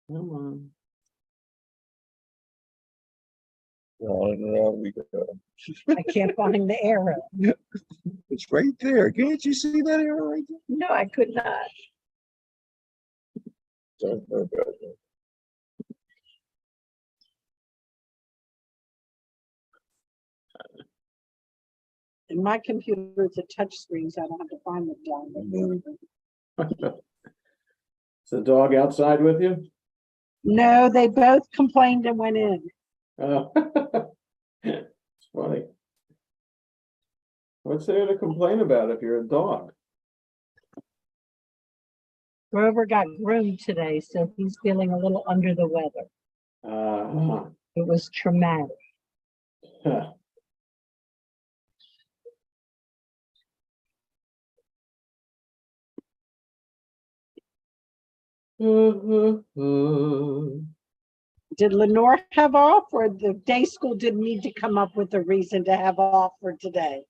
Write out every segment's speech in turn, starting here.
Come on. On and on we go. I can't find the arrow. It's right there. Can't you see that arrow right there? No, I could not. Don't know about that. In my computer, it's a touch screen, so I don't have to find it down. Is the dog outside with you? No, they both complained and went in. Oh. It's funny. What's there to complain about if you're a dog? Grover got groomed today, so he's feeling a little under the weather. It was traumatic. Huh. Did Lenore have off, or the day school didn't need to come up with a reason to have off for today?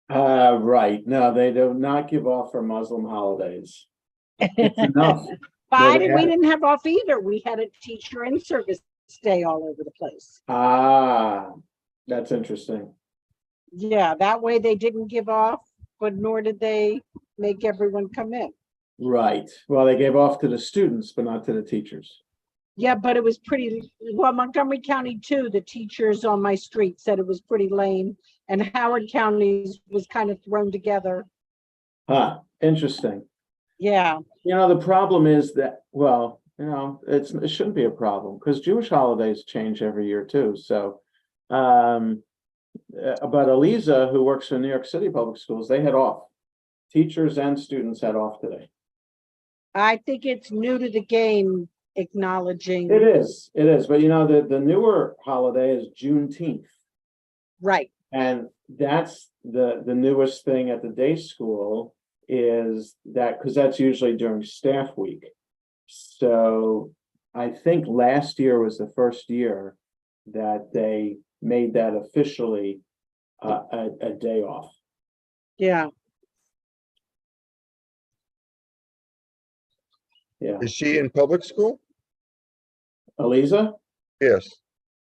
Right. No, they do not give off for Muslim holidays. It's enough. But they we had- didn't have off either. We had a teacher in service day all over the place. That's interesting. Yeah, that way they didn't give off, but nor did they make everyone come in. Right. Well, they gave off to the students, but not to the teachers. Yeah, but it was pretty, well, Montgomery County too, the teachers on my street said it was pretty lame, and Howard County's was kind of thrown together. Huh, interesting. Yeah, You know, the problem is that, well, you know, it shouldn't be a problem because Jewish holidays change every year too. So, but Eliza, who works for New York City Public Schools, they had off. Teachers and students had off today. I think it's new to the game acknowledging. It is. But you know, the newer holiday is Juneteenth. Right. And that's the newest thing at the day school is that because that's usually during staff week. So I think last year was the first year that they made that officially a day off. Yeah. Yeah. Is she in public school? Eliza? Yes.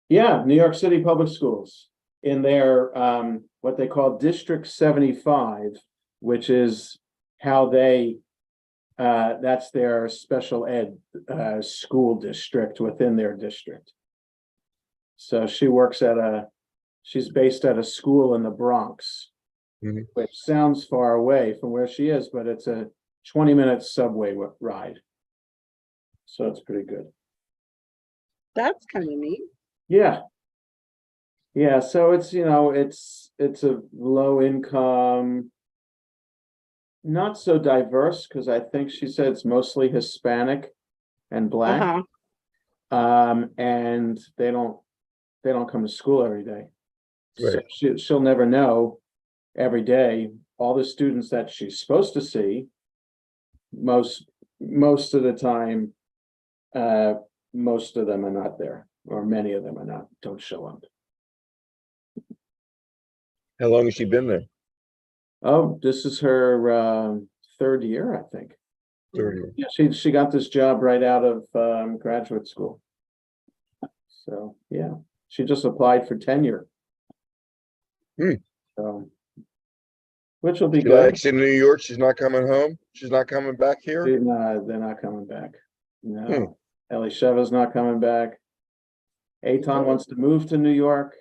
Yeah, New York City Public Schools in their what they call District 75, which is how they that's their special ed school district within their district. So she works she's based at a school in the Bronx, which sounds far away from where she is, but it's a 20-minute subway ride. So it's pretty good. That's kind of neat. Yeah. Yeah, so it's, you know, it's a low income, not so diverse, because I think she said it's mostly Hispanic and Black. And they don't come to school every day. Right. So she'll never know every day all the students that she's supposed to see. Most of the time, most of them are not there, or many of them don't show up. How long has she been there? Oh, this is her third year, I think. 30. Yeah, she got this job right out of graduate school. So yeah, she just applied for tenure. So, which will be She good. likes in New York. She's not coming home. She's not coming back here. They're not coming back. No, Elisheva's not coming back. Eitan wants to move to New York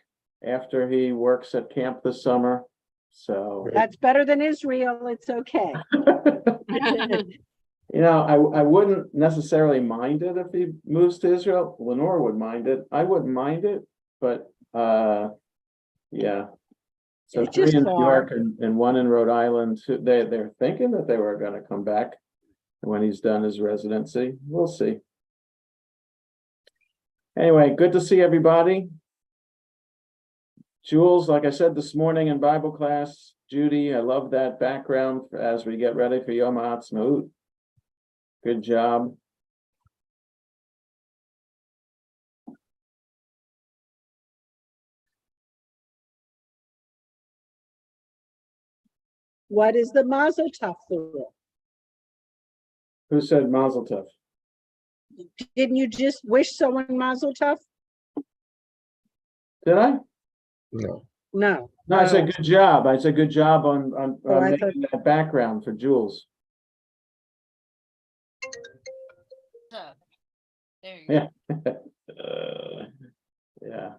after he works at camp this summer. So That's better than Israel. It's okay. you know, I wouldn't necessarily mind it if he moves to Israel. Lenore would mind it. I wouldn't mind it, but yeah. So It's 3 just in New far. York and 1 in Rhode Island. They're thinking that they were going to come back when he's done his residency. We'll see. Anyway, good to see everybody. Jules, like I said this morning in Bible class, Judy, I love that background as we get ready for Yom HaAtzmaut. Good job. What is the Mazel Tov for? Who said Mazel Tov? Didn't you just wish someone Mazel Tov? Did I? No. No. No, I said Oh, good job. I said good job on Oh, I making that background for Jules. There you go. Yeah. Yeah.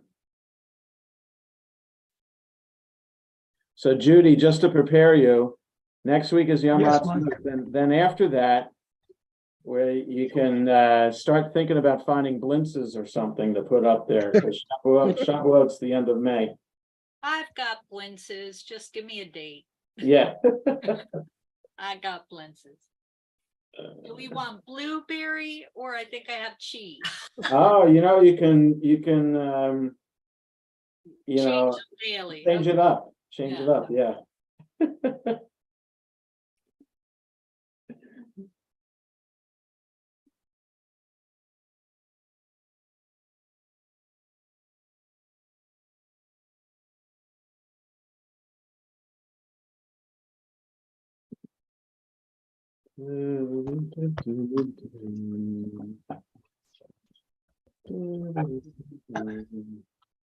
So Judy, just to prepare you, next week is Yom Yes, Ha'atzmaut. Then after that, where you can start thinking about finding blintzes or something to put up there. 'Cause Shavuot's the end of May. I've got blintzes. Just give me a date. Yeah. I got blintzes. Do we want blueberry or I think I have cheese? Oh, you can Change know, them daily. change it Okay. up, change it up, yeah.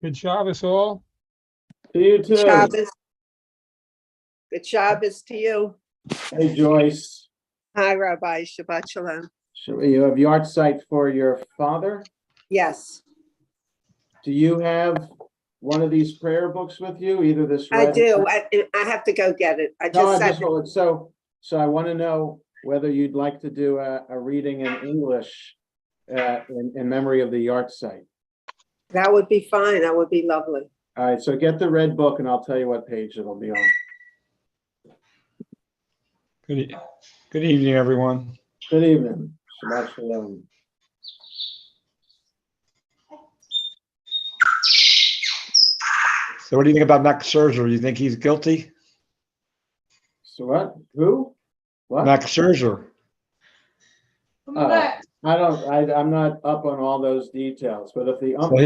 Good Shabbos all. To you too. Shabbos. Good Shabbos to you. Hey Joyce, Hi, Rabbi. Shabbat Shalom. you have yard site for your father? Yes, Do you have one of these prayer books with you, either this I red? do. I have to go get it. I No, I just just, said, so I want to know whether you'd like to do a reading in English in memory of the yard site. that would be fine. That would be lovely. All right, so get the red book and I'll tell you what page it'll be on. Good evening, everyone. Good evening. Shabbat shalom. So what do you think about Max Scherzer? You think he's guilty? So what? Who? What? Max Scherzer. I'm not up on all those details, but if the So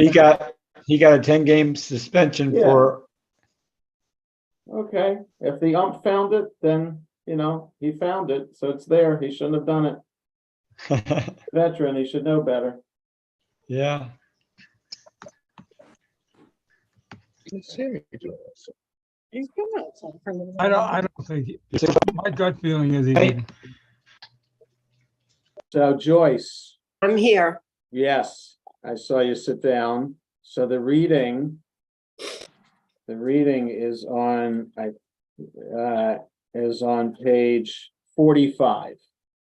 he got a 10-game suspension Yeah. for. Okay, if the ump found it, then, he found it, so it's there. He shouldn't have done it. Veteran, he should know better. Yeah. I don't think, my gut feeling is he didn't. So Joyce, I'm here. yes, I saw you sit down. So the reading is on page 45.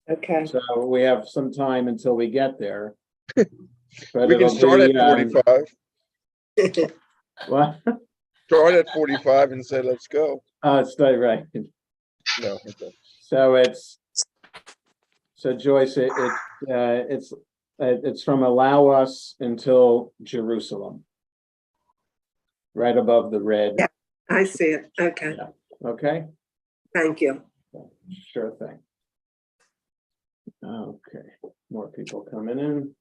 Okay. So we have some time until we get there. But We can it'll start be, at 45. What? Start at 45 and say, let's go. Oh, it's not right. No. Okay. So Joyce, it's from allow us until Jerusalem. Right above the red. Yeah. I see it. Okay. Yeah. Okay, Thank you. sure thing. Okay, more people coming in.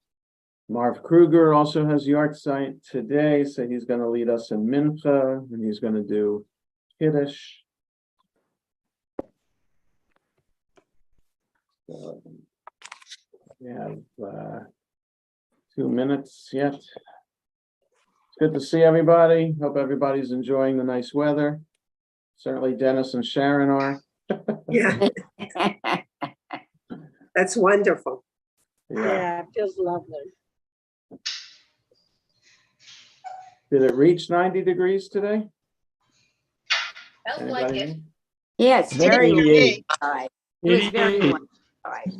Marv Kruger also has yard site today, so he's going to lead us in Mincha, and he's going to do Kiddush. So, we have 2 minutes yet. It's good to see everybody. Hope everybody's enjoying the nice weather. Certainly Dennis and Sharon are. Yeah. That's wonderful. yeah, it feels lovely. Did it reach 90 degrees today? Felt like Anybody it. know? Yes, very 88. warm. It was very 88. warm. All right.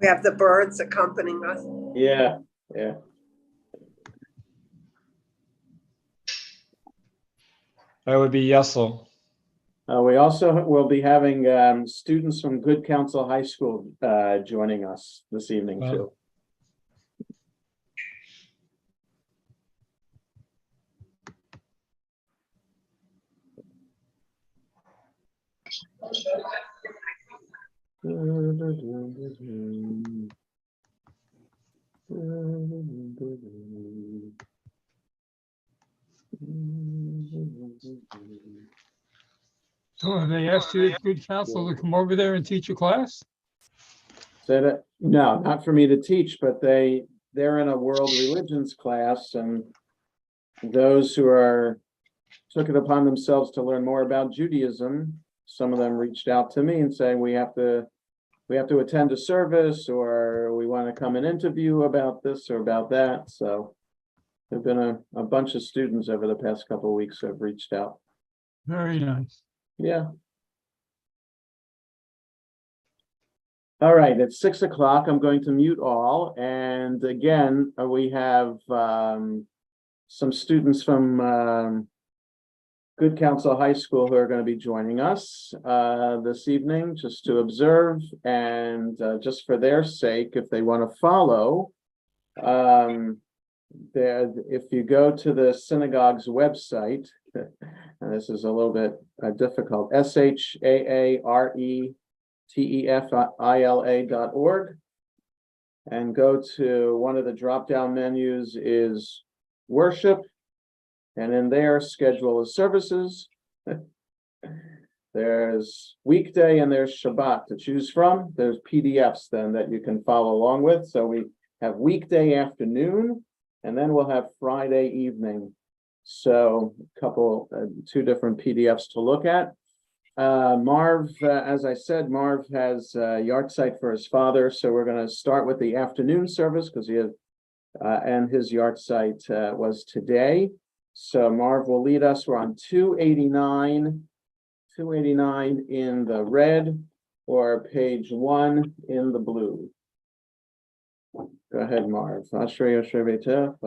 We have the birds accompanying us. Yeah, yeah. That would be Yessel. We also will be having students from Good Counsel High School joining us this evening Wow. too. So have they asked you, good counsel, to come over there and teach a class? Say that, no, not for me to teach, but they're in a world religions class, and those who took it upon themselves to learn more about Judaism, some of them reached out to me and saying, we have to attend a service, or we want to come and interview about this or about that. So there've been a bunch of students over the past couple of weeks who have reached out. Very nice. Yeah. All right, it's 6 o'clock. I'm going to mute all. And again, we have some students from Good Counsel High School who are going to be joining us this evening just to observe, and just for their sake, if they want to follow, if you go to the synagogue's website, and this is a little bit difficult, SHAARETEFILA.org, and go to one of the drop-down menus is worship, and in there, schedule of services. There's weekday and there's Shabbat to choose from. There's PDFs then that you can follow along with. So we have weekday afternoon, and then we'll have Friday evening. So two different PDFs to look at. Marv, as I said, Marv has a yard site for his father. So we're going to start with the afternoon service because he had, and his yard site was today. So Marv will lead us. We're on 289 in the red, or page 1 in the blue. Go ahead, Marv. Ashrei Beitech.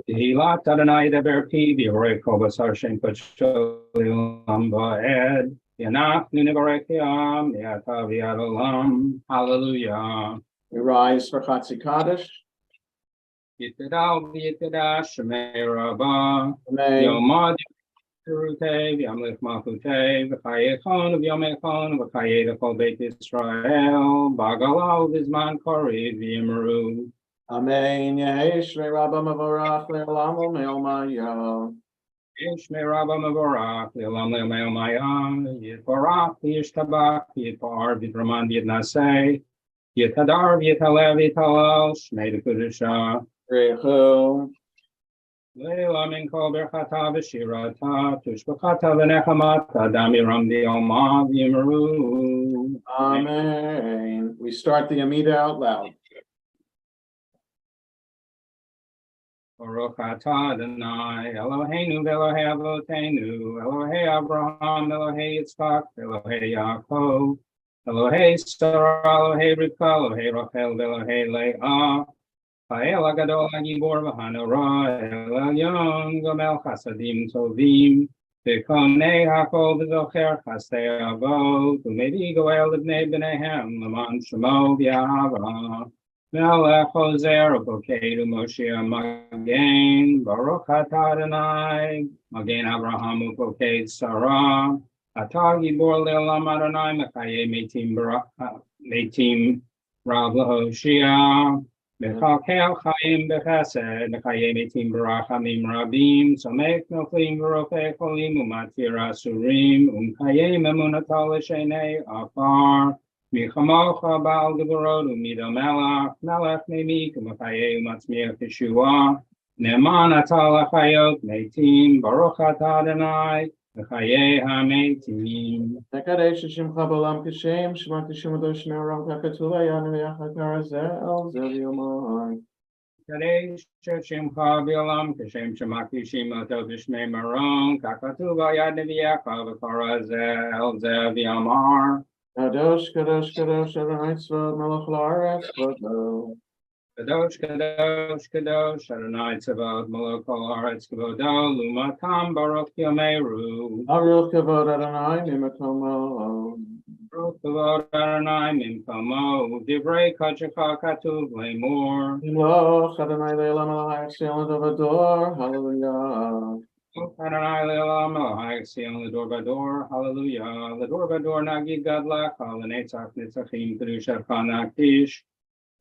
Hilat Adonai Deber Pi V'Yorei Kol Basar Shem Kachol Olam Va'ed Yanach Ninevarek Yam Yata V'Yad Olam. Hallelujah. We rise for Chatzi Kaddish. Yitedal V'Yitedah Shemei Rabbah Amen. Yomad Yerutev Yamlech Malchutev V'Chayechon V'Yomechon V'Chayei L'Kol Beit Yisrael B'Galal V'Zman Koriv V'Yimeru. Amen. Yehesh Rabbi Mavorach Le'olam Le'omayah. Shmei Rabba Mavorach Le'olam Le'omayah. Yitbarach Yishtabach Yitbar V'Draman V'Yitnaseh Yitadar V'Yitalev Yithalal Shmei D'Kudusha Rechu. Le'olam In Kol Berchata V'Shirata Tushbachata V'Nechamata Damiram V'Yoma V'Yimeru. Amen. We start the Amida out loud. Baruch atah Adonai Eloheinu v'Elohei Avotenu Elohei Abraham Elohei Yitzchak Elohei Yaakov Elohei Sarah Elohei Rivka Elohei Rachel v'Elohei Leah Ha'el HaGadol HaGibor v'Hanora El Elyon Gomel Chasadim Tovim V'Konei HaKol V'Zocher Chasdei Avot U'Medi Goel L'Bnei B'neihem L'man Shemo V'Yahava Melech Hoser U'Pokedu Moshiach Magen Baruch atah Adonai Magen Abraham U'Poked Sarah Atah Gibor Le'olam Adonai Mechayei Metim Rav L'Hoshia Mechakel Chaim B'Chesed Mechayei Metim B'Rachamim Rabim Somek Noflim V'Rofei Cholim U'Matir Asurim U'Mechayei Emunato L'Shenei Afar Michamocha Baal Gevorot U'Mido Melech Melech Meimik U'Mechayei U'Matzmiach Yeshua Ne'eman Atah L'Chayot Meitim Baruch atah Adonai L'Chayei HaMeitim. Tekadesh Shemcha B'Olam Kashem Shema Kishim Ado Shmei Oram Kakatula Yanu Yachad Karazel Zev Yomai. Kadesh Shemcha B'Olam Kashem Shema Kishim Ado Shmei Oram Kakatula Yanu Yachad Karazel Zev Yomai. Kadosh Kadosh Kadosh Adonai Tzvot Melech La'aretz V'Lo. Kadosh, Kadosh, Kadosh, Adonai Tzavot, Melech Haaretz Kavodo, Lumatam Baruch Yameru. Baruch Kavod Adonai Mimakomo. Baruch Kavod Adonai Mimkamo, Divrei Kodecha Katuv Lemor. Loch Adonai Le'elam Elohai Sion Dovador. Hallelujah. Adonai Le'elam Elohai Sion L'dor Vador, Hallelujah. L'dor Vador Nagid Gadlach, Halenetzach Netzachim Kedushacha Nakdish.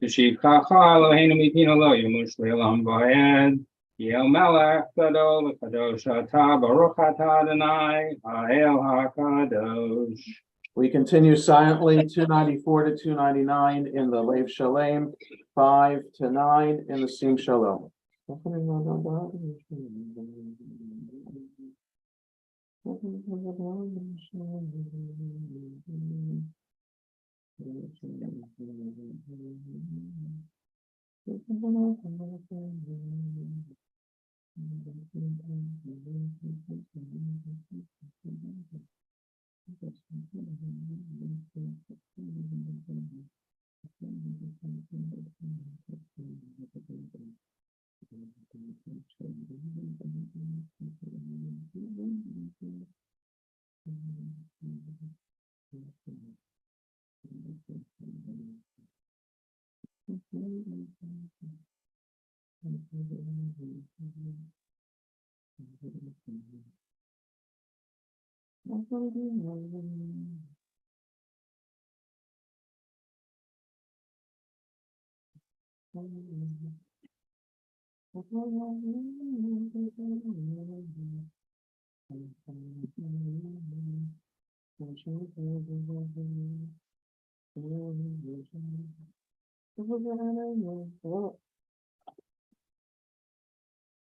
Tishivchacha Eloheinu Mitino Lo Yamush Le'elam Va'ed. Yel Melech Gadol V'Kadosh Atah Baruch Atah Adonai Ha'el HaKadosh. We continue silently 294 to 299 in the Lev Shalem, 5 to 9 in the Sim Shalom.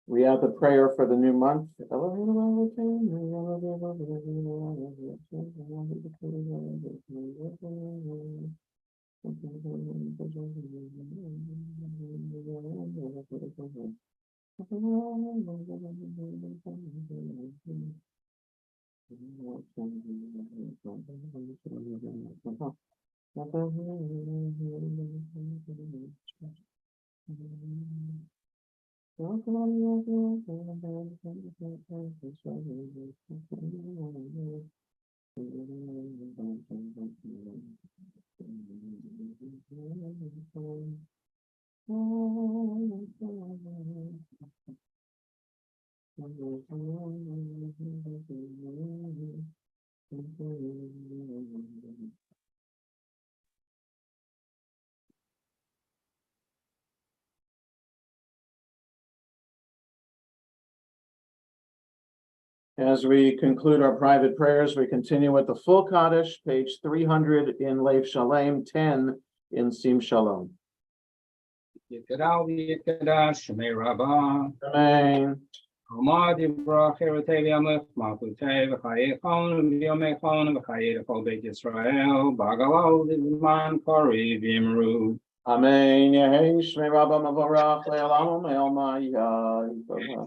We have the prayer for the new month. As we conclude our private prayers, we continue with the full Kaddish, page 300 in Lev Shalem, 10 in Sim Shalom. Yitgadal v'yitgadash Shemei Rabbi. Amen. Alma divrach eretei v'yamlech malchutei v'chayechon v'yomechon v'chayei l'chol Beit Yisrael b'agalal v'zman kori v'imru. Amen. Yehi Shmei Rabba Mavorach Le'olam E'omaya.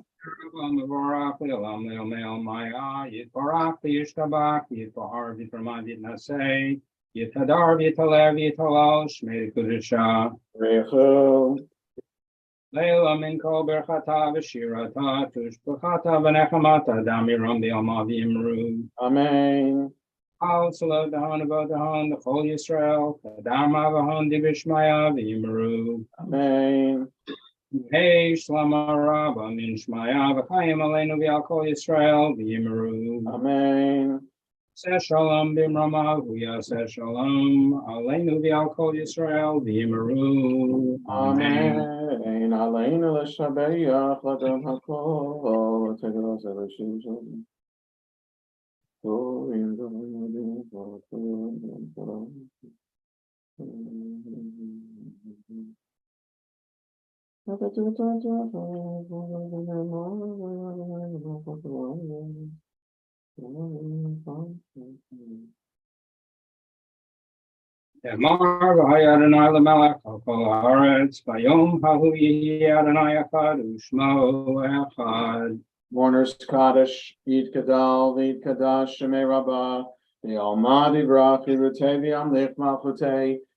Mevorach le'olam le'omei maya yitbarach v'yishtabach yitbahar v'yitramad yitnasei yitadar v'yitalev v'yitalal Shmei Kedusha. Rechu. Leila min kol berchata v'shirata tushbachata v'nechamata damiram b'yama v'imru. Amen. Al salot dahon avot dahon l'chol Yisrael kadama v'hon divishmaya v'imru. Amen. Hey shlama rabba min shmaya v'chayim aleinu v'al kol Yisrael v'imru. Amen. Seh shalom b'mrama v'yaseh shalom aleinu v'al kol Yisrael v'imru. Amen. Aleinu l'shabeach l'adam hakol l'tegel l'shishon. Emar v'hay Adonai l'melech al kol haaretz v'yom hahu yihi Adonai echad u'shmo echad. Mourners Kaddish, Eid Kadal, Eid Kadash, Shemei Rabbah, the Almighty Brach, Irutei V'Amlich Malchutei,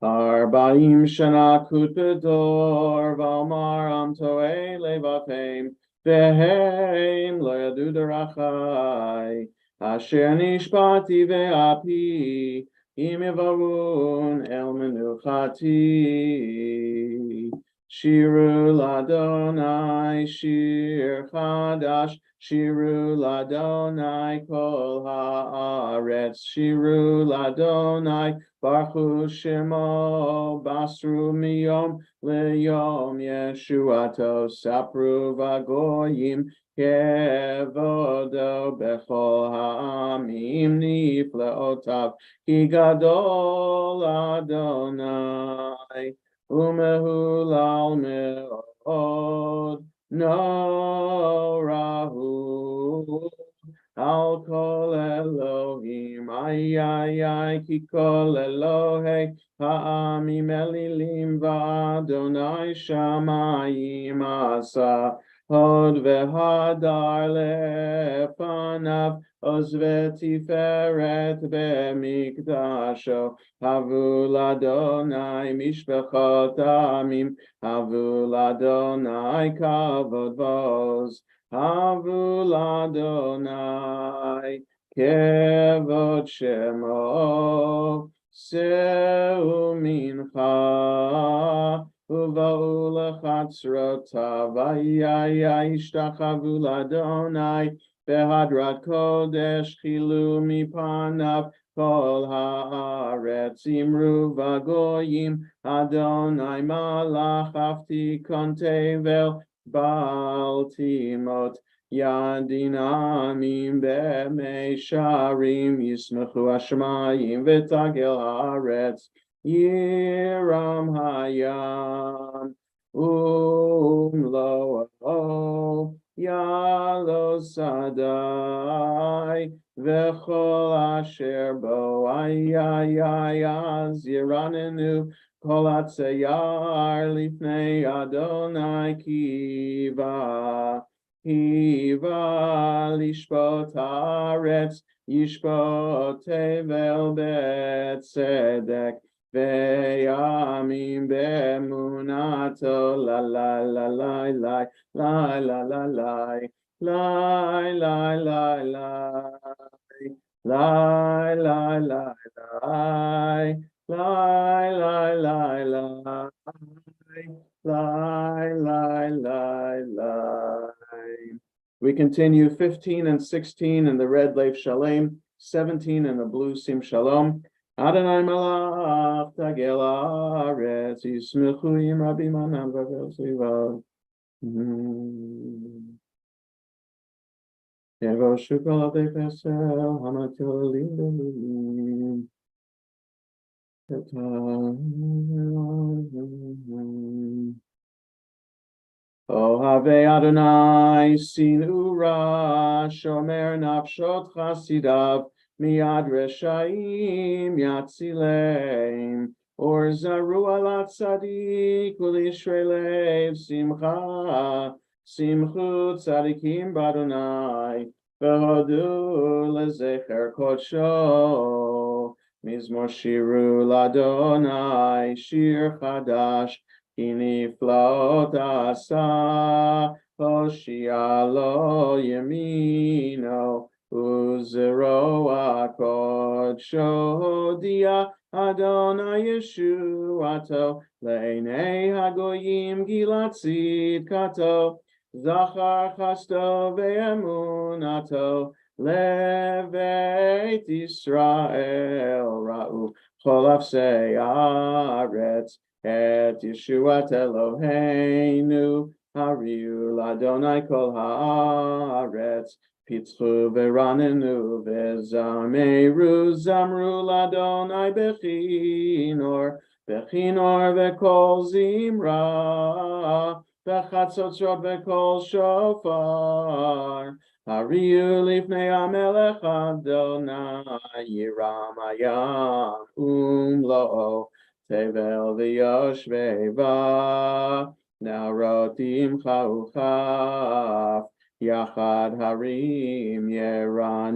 40 shana kut bedor v'amar am toei levatem vehem lo yadu derachai asher nishbati ve'api im evarun el menuchati shiru ladonai shir chadash shiru ladonai kol haaretz shiru ladonai Baruch Shemo Basru Miyom Leyom Yeshuato Sapru Vagoyim Kevodo Bechol Ha'amim Nifleotav Ki Gadol Adonai Umehulal Me'od Norahu Al kol Elohim, ay, ki kol Elohei, ha'amim elilim v'Adonai shamayim asa, hod v'hadar lefanav, oz v'tiferet b'mikdasho, havul Adonai mishpachot amim, havul Adonai kavod v'oz. Havul Adonai kevod shemo seu mincha uva'u lechatzrotav yishtachavu Adonai behadrat kodesh chilu mipanav kol haaretz imru vagoyim Adonai malach aftikon tevel Baltimot Yadinamim B'Meisharim Yismechu Hashemayim V'Tagel Haaretz Yiram Hayam Umlo Yalo Sadai V'Chol Asher Bo Az Yiranenu Kol Hatzayar Lifnei Adonai Kiva Lishpot Haaretz Yishpot Tevel B'Tzedek Ve'yamim B'emunato La la la la la la la la la la la la la la la Lie, lie, lie, lie, lie, lie, lie, lie. We continue 15 and 16 in the red leif shalem, 17 in the blue sim shalom. Adonai malach tagel haaretz yismechu im Rabbi manam v'vel sivav. Yevoshu kol avdei pesel hamatil lilim. Ohave Adonai sin ura shomer nafshot chasidav miad reshaim yatzileim or zaru alat tzadik ulishrei lev simcha simchu tzadikim b'Adonai v'hodu lezecher kodsho Mizmor Shiru Ladonai Shir Chadash Kiniflaot Asa Hoshia Lo Yemino Uzero Akod Shodia Adonai Yeshuato Leinei Hagoyim Gilatzid Kato Zachar Chasto Ve'emunato Leveit Israel Ra'u Cholav Se'aretz Et Yeshuat Eloheinu Hariu Ladonai Kol Haaretz Pitzchu Veranenu Vezameru Zamru Ladonai Bechinor Ve'kol Zimra Ve'chatzotzot Ve'kol Shofar Hariu lifnei hamelech Adonai Yiram hayam umlo tevel v'yoshvei narotim chauchaf yachad harim yeran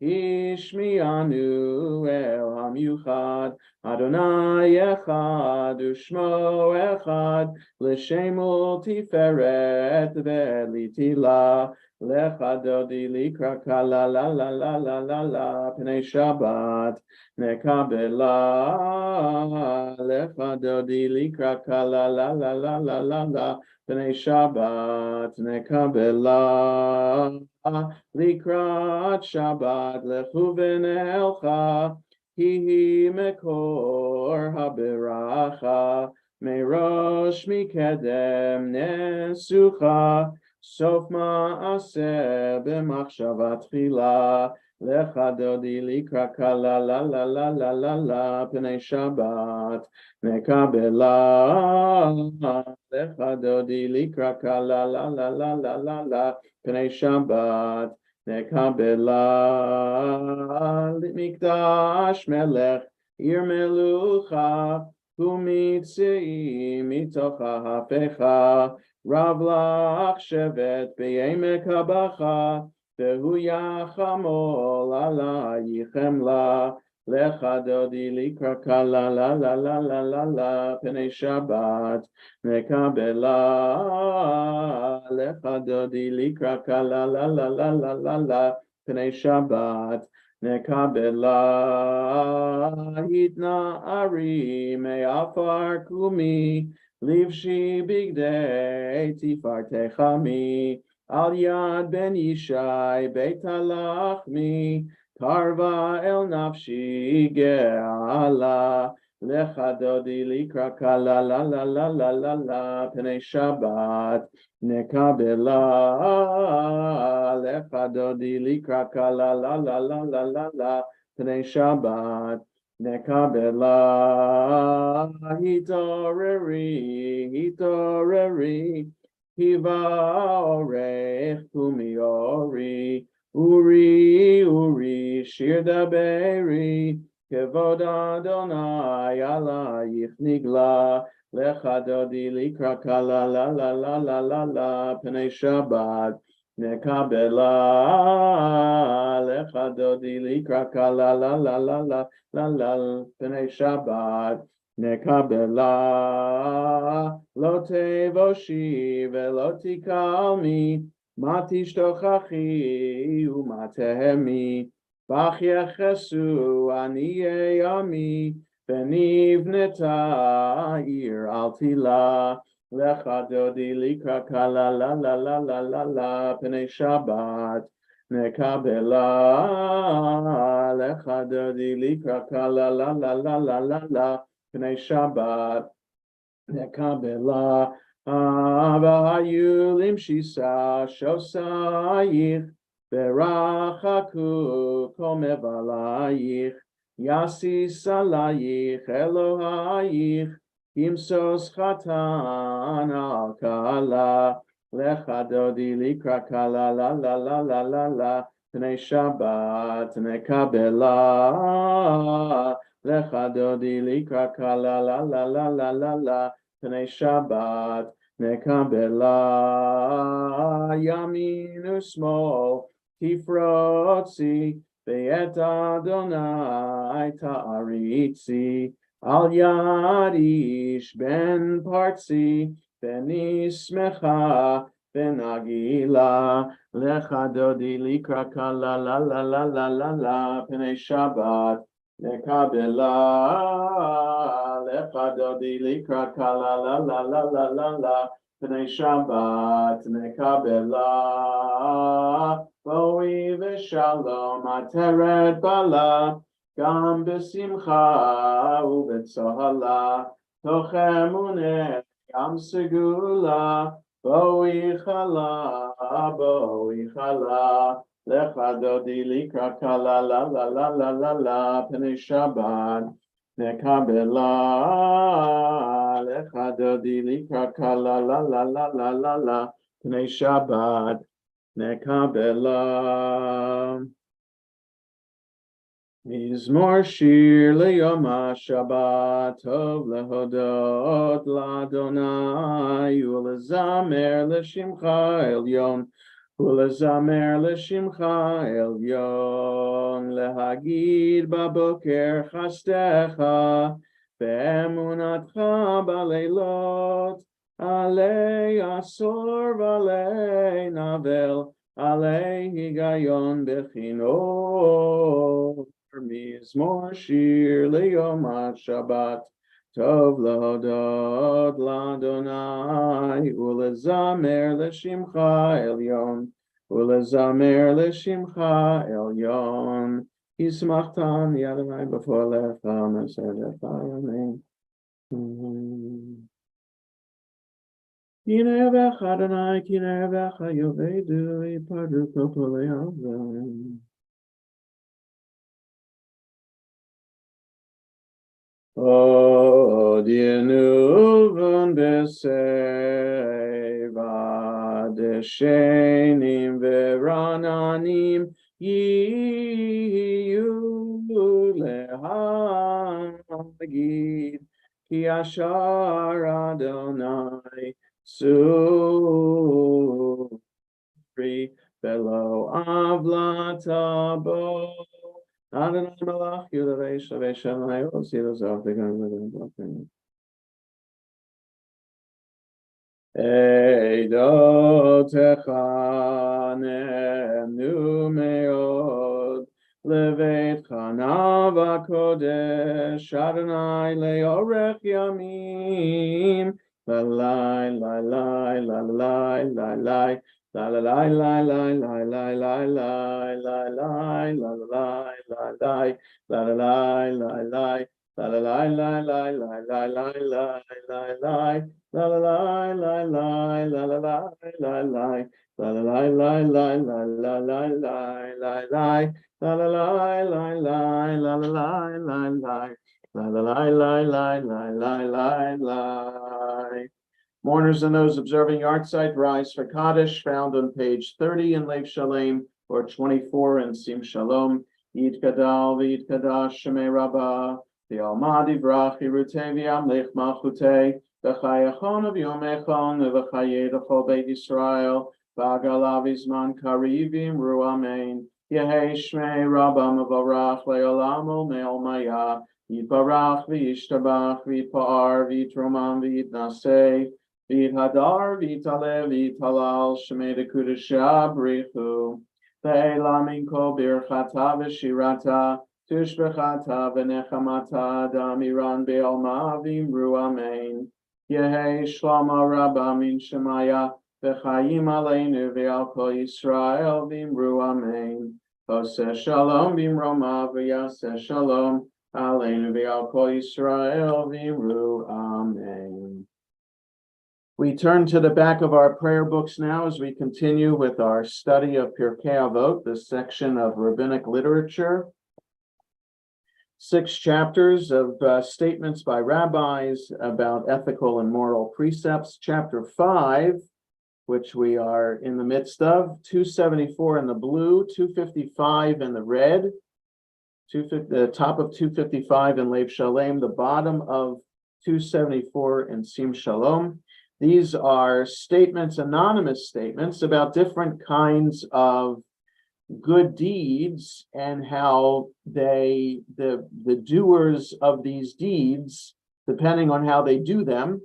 השמיענו אל המיוחד, אדוני אחד ושמו אחד, לשם ולתפארת ולתהילה. לך דודי לקרא קלה לה לה לה לה לה לה פני שבת נקבלה. לך דודי לקרא קלה לה לה לה לה לה לה פני שבת נקבלה. לקראת שבת לכו ונלכה, היא מקור הברכה, מראש מקדם נסוכה, סוף מעשה במחשבה תחילה. לך דודי לקרא קלה לה לה לה לה לה לה פני שבת נקבלה. לך דודי לקרא קלה לה לה לה לה לה לה פני שבת נקבלה. מקדש מלך עיר מלוכה, ומציא מתוך ההפכה, רב לך שבט בעמק הבכה, והוא יחמול עלייך חמלה. לך דודי לקרא קלה לה לה לה לה לה לה פני שבת נקבלה. לך דודי לקרא קלה לה לה לה לה לה לה פני שבת נקבלה. התנערי מעפר קומי, לבשי בגדי תפארתך עמי, על יד בן ישי בית הלחמי, קרבה אל נפשי גאלה. לך דודי לקרא קלה לה לה לה לה לה לה פני שבת נקבלה. לך דודי לקרא קלה לה לה לה לה לה לה פני שבת נקבלה. התעוררי התעוררי, היווה אורך קומי אורי, אורי אורי שיר דברי, כבוד אדוני עלייך נגלה. לך דודי לקרא קלה לה לה לה לה לה לה פני שבת נקבלה. לך דודי לקרא קלה לה לה לה לה לה לה פני שבת נקבלה. לא תבושי ולא תקלמי, מה תשתוכחי ומה תהמי, בך יחסו עניי עמי, ונבנתה עיר אל תילה. לך דודי לקרא קלה לה לה לה לה לה לה פני שבת נקבלה. לך דודי לקרא קלה לה לה לה לה לה לה פני שבת נקבלה. והיו למשיסה שוסייך, ורחקו כל מבלייך, יסיס עלייך אלוהייך, ימסוס חתן על כלה. לך דודי לקרא קלה לה לה לה לה לה לה פני שבת נקבלה. לך דודי לקרא קלה לה לה לה לה לה לה פני שבת נקבלה. ימין ושמאל תפרוצי, ואת אדוני תעריצי, על יד איש בן פרצי, ונשמחה ונגילה. לך דודי לקרא קלה לה לה לה לה לה לה פני שבת נקבלה. לך דודי לקרא קלה לה לה לה לה לה לה פני שבת נקבלה. בואי ושלום עטרת בלה, גם בשמחה ובצהלה, תוך אמונה גם סגולה, בואי חלה בואי חלה. לך דודי לקרא קלה לה לה לה לה לה לה פני שבת נקבלה. לך דודי לקרא קלה לה לה לה לה לה לה פני שבת נקבלה. מזמור שיר ליום השבת, טוב להודות לאדוני ולזמר לשמך עליון, ולזמר לשמך עליון, להגיד בבוקר חסדך, באמונתך בלילות, עלי עשור ועלי נבל, עלי היגיון בכינור, מזמור שיר ליום השבת, טוב להודות לאדוני, ולזמר לשמך עליון, ולזמר לשמך עליון, ישמחתני אדוני בפועלך, מסעדך ימים. כי נאהבך אדוני, כי נאהבך יאבדו, יפרדו כל פועלי אויביהם. עוד ינובון בשיבה, דשנים ורעננים יהיו להגיד, כי אשר אדוני סופרי ולא עוולתה בו. Adonai Malach Yudavei Shavei Shalai Osir Zov Began Within Blocking. Eidotecha Nehemnu Meod Levet Chanav HaKodesh Adonai Leorech Yamim Lalai Lalai Lalai Lalai La la la la la la la la la la la la la la la la la la la Mourners and those observing yahrzeit rise for Kaddish, found on page 30 in Lev Shalem, or 24 in Sim Shalom. Yid Kadal, V'Yid Kadash, Shemei Rabba, V'Alma Divrach, Yirutei V'Yamlech Malchutei, V'Chayachon of Yomechon, V'Chayed of Chol Beit Yisrael, V'Agalav Izman Karivim, Ru Amen. Yehei Shmei Rabba Mevarach, Le'olam Ol Me'ol Maya, Yitbarach, V'Yishtabach, V'Yitpa'ar, V'Yitromam, V'Yitnaseh, V'it hadar, v'it alev, v'it halal, shemei dekudesha brichu, ve'ela min kol birchata v'shirata, tushbechata v'nechamata, damiran be'alma v'imru amen. Yehei shlama rabba min shemaya, v'chayim aleinu v'al kol Yisrael v'imru amen. Oseh shalom v'imroma v'yaseh shalom, aleinu v'al kol Yisrael v'imru amen. We turn to the back of our prayer books now as we continue with our study of Pirkei Avot, this section of rabbinic literature. 6 chapters of statements by rabbis about ethical and moral precepts. Chapter 5, which we are in the midst of, 274 in the blue, 255 in the red, the top of 255 in Lev Shalem, the bottom of 274 in Sim Shalom. These are statements, anonymous statements about different kinds of good deeds and how the doers of these deeds, depending on how they do them,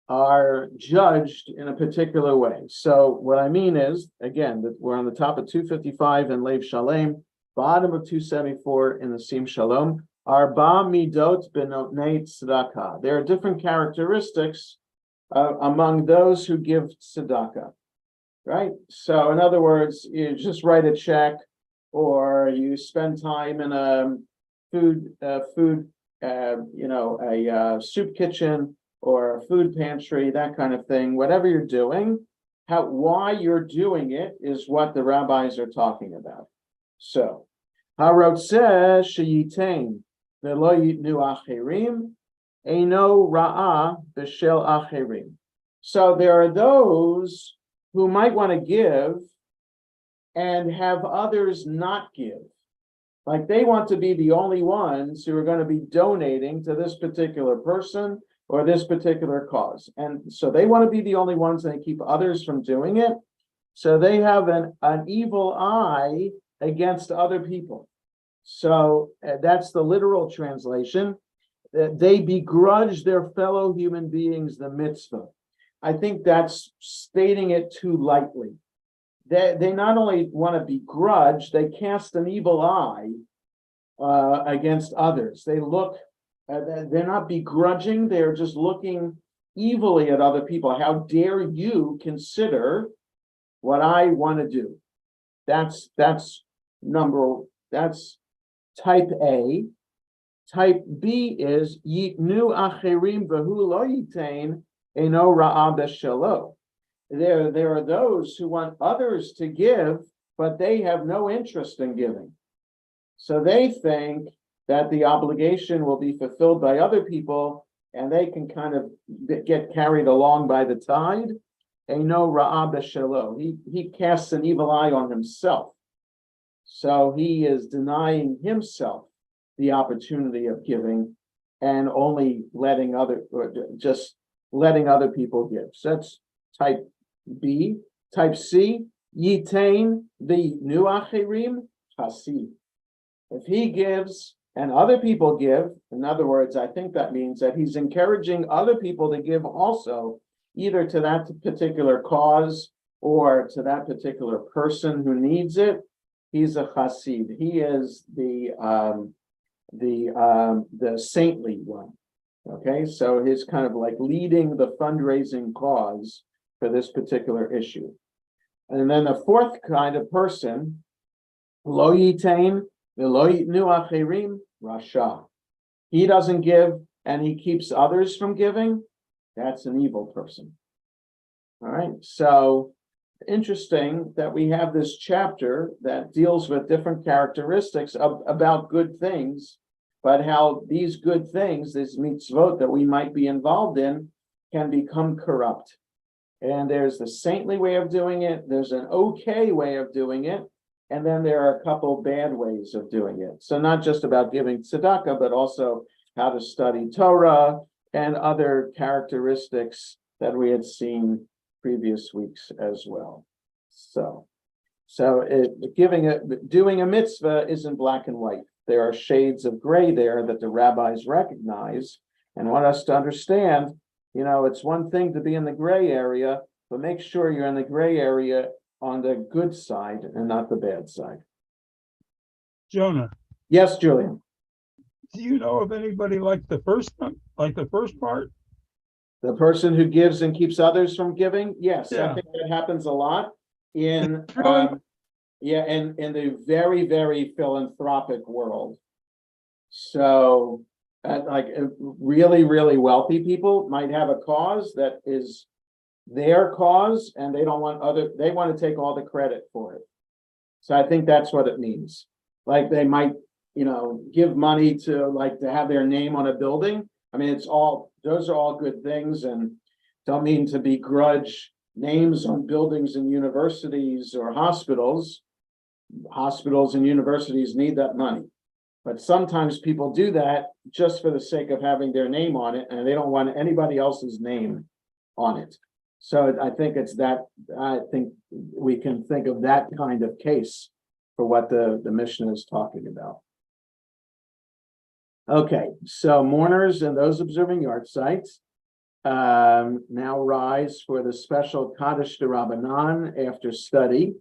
are judged in a particular way. So what I mean is, again, that we're on the top of 255 in Lev Shalem, bottom of 274 in the Sim Shalom, Arba Midot Benotnei Tzedakah. There are different characteristics among those who give tzedakah, right? So in other words, you just write a check, or you spend time in a soup kitchen or a food pantry, that kind of thing. Whatever you're doing, why you're doing it is what the rabbis are talking about. So, harotzeh sheyitain v'lo yitnu acherim Eino Ra'ah B'Shel Acherim. So there are those who might want to give and have others not give. Like they want to be the only ones who are going to be donating to this particular person or this particular cause. And so they want to be the only ones and they keep others from doing it. So they have an evil eye against other people. So that's the literal translation. They begrudge their fellow human beings the mitzvah. I think that's stating it too lightly. They not only want to begrudge, they cast an evil eye against others. They look, they're not begrudging, they're just looking evilly at other people. How dare you consider what I want to do? That's type A. Type B is yitnu acherim v'hu lo yitain eno ra'a b'shelo. There are those who want others to give, but they have no interest in giving. So they think that the obligation will be fulfilled by other people, and they can kind of get carried along by the tide. Eno ra'a b'shelo. He casts an evil eye on himself. So he is denying himself the opportunity of giving and only letting other people give. So that's type B. Type C, yitain the nu acherim hasi. If he gives and other people give, in other words, I think that means that he's encouraging other people to give also, either to that particular cause or to that particular person who needs it. He's a chassid. He is the saintly one. Okay, so he's kind of like leading the fundraising cause for this particular issue. And then the fourth kind of person, lo yitain v'lo yitnu acherim rasha. He doesn't give and he keeps others from giving. That's an evil person. All right, so interesting that we have this chapter that deals with different characteristics about good things, but how these good things, this mitzvot that we might be involved in, can become corrupt. And there's the saintly way of doing it, there's an okay way of doing it, and then there are a couple bad ways of doing it. So not just about giving tzedakah, but also how to study Torah and other characteristics that we had seen previous weeks as well. So doing a mitzvah isn't black and white. There are shades of gray there that the rabbis recognize and want us to understand. You know, it's one thing to be in the gray area, but make sure you're in the gray area on the good side and not the bad side. Jonah, Yes, Julian. do you know of anybody like the first part? The person who gives and keeps others from giving. Yes, I Yeah. think that happens a lot in Really? in the very, very philanthropic world. So really, really wealthy people might have a cause that is their cause, and they want to take all the credit for it. So I think that's what it means. Like they might, give money to have their name on a building. I mean, those are all good things, and don't mean to begrudge names on buildings and universities or hospitals. Hospitals and universities need that money. But sometimes people do that just for the sake of having their name on it, and they don't want anybody else's name on it. So I think I think we can think of that kind of case for what the Mishnah is talking about. Okay, so mourners and those observing yard sites now rise for the special Kaddish D'Rabbanan after study.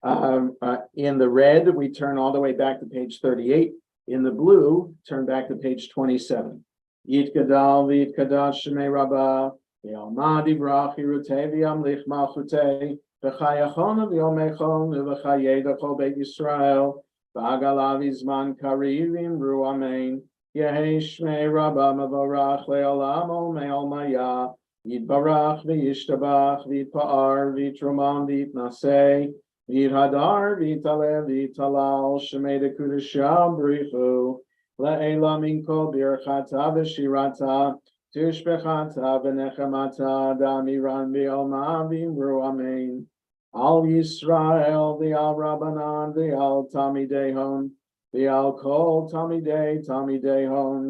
In the red, we turn all the way back to page 38. In the blue, turn back to page 27. Yit Gadal, V'yit Kadash Shemei Rabba, V'yalma Divrach Yirutei V'yamlich Malchutei, V'chayachon V'yomechon, V'chayedachol Beit Yisrael, V'agalav Izman Karivim Ru Amen, Yehi Shmei Rabba Mavorach Le'olam Olmei Olmaya, Yitbarach V'yishtabach V'yitpa'ar V'yitromam V'yitnasei, V'yithadar v'yitalev v'yitalal shemei dekudasham brichu le'ela min kol birchata v'shirata tishbechata v'nechamata damiran v'yalma v'imru amen al Yisrael v'al Rabbanan v'al Tamidehon v'al kol Tamidehon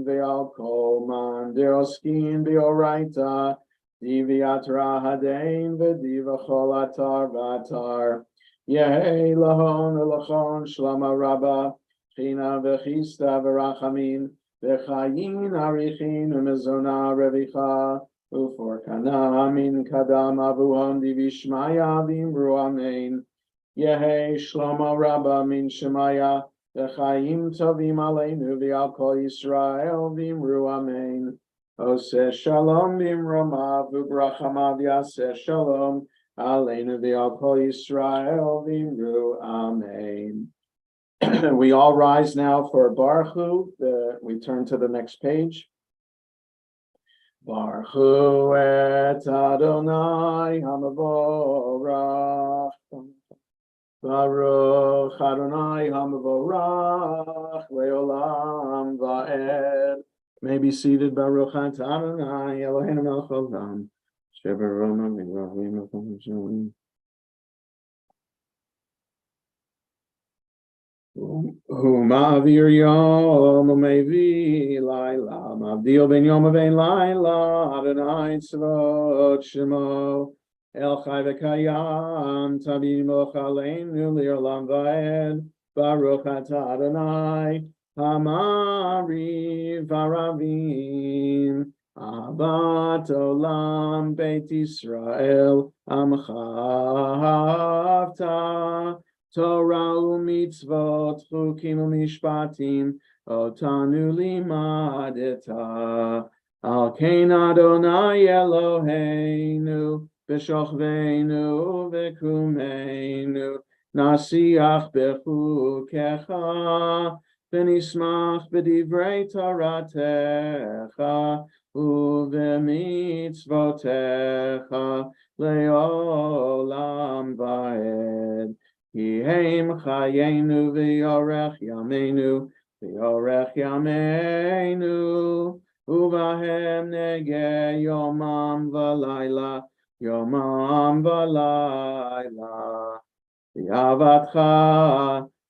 v'al kol man deroskin v'oraita Diviatra Hadain Vediva Cholatar Vatar. Yehi Lahon Lachon Shlama Rabba. China Vechista Verachamin. Vechayin Arichin Umezona Revicha. Ufor Kana Min Kadam Avuhon Divishmaya Vimru Amen. Yehi Shlomo Rabba Min Shemaya. Vechaim Tovim Aleinu V'al Kol Yisrael Vimru Amen. Oseh Shalom Bimromav U'Brachamav Yaseh Shalom Aleinu V'al Kol Yisrael Vimru Amen. We all rise now for Baruch Hu. We turn to the next page. Baruch Hu et Adonai Hamavorach. Baruch Adonai Hamavorach Leolam Va'ed. May be seated. Baruch Adonai Eloheinu melech haolam. Sheberona migrahim v'chamishalim. Hu ma'avir yom u'mevi laila. Ma'avdil ben yom u'vein laila. Adonai tzvot shemo. El chai v'kayam. Tabim moch aleinu li'olam va'ed. Baruch atah Adonai. Hamari varavim, Abat olam Beit Yisrael, Amchavta, Torah u'mitzvot, chukim u'mishpatim, otanu limadeta, al kein Adonai Eloheinu, v'shochveinu v'kumeinu, nasiach bechukecha, V'nismach b'divrei Toratecha u'v'mitzvotecha le'olam va'ed. Yehem chayenu v'yorech yameinu u'vahem nege yomam v'layla V'avatcha